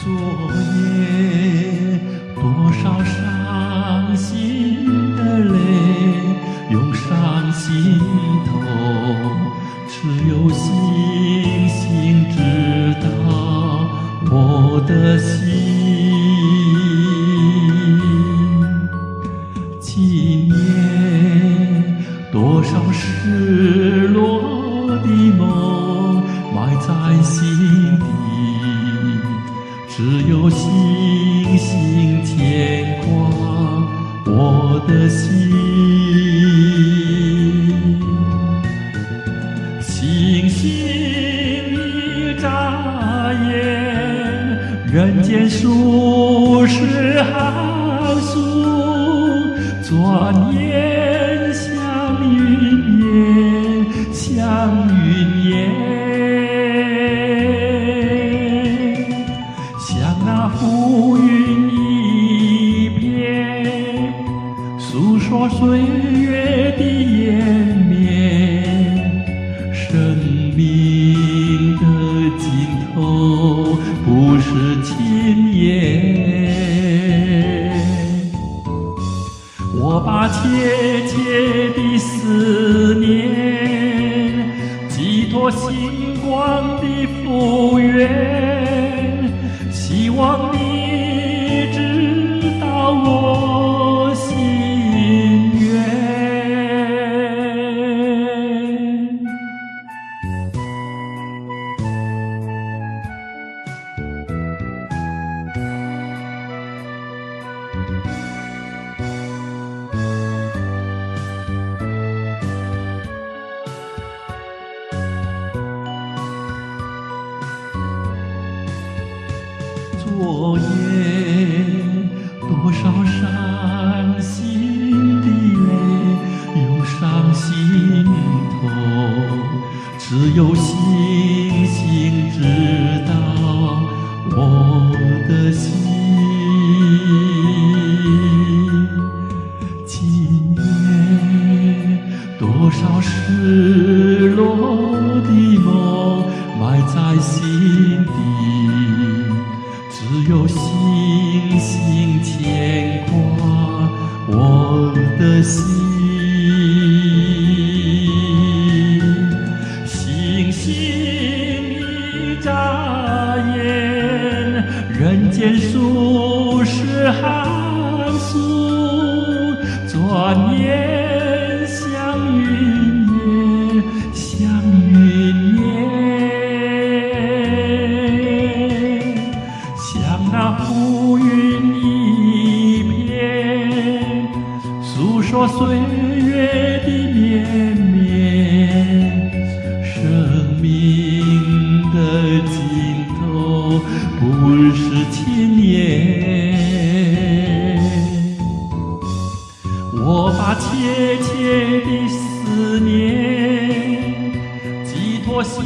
昨夜多少伤心的泪涌上心头，只有星星知道我的心。今夜多少失落的梦埋在心底，只有星星牵挂我的心。星星一眨眼，人间数十寒暑，转眼像云烟，像云烟。那浮云一片，诉说岁月的延绵。生命的尽头不是轻言，我把切切的思念寄托星光的复原，希望你知道我心愿。昨夜多少伤心的泪涌上心头，只有星星知道我的心。今夜多少失落的梦埋在心底，只有星星牵挂我的心。星星一眨眼，人间数十寒暑，转眼像云烟，像云烟。那浮云一片，诉说岁月的绵绵。生命的尽头不是轻言，我把切切的思念寄托心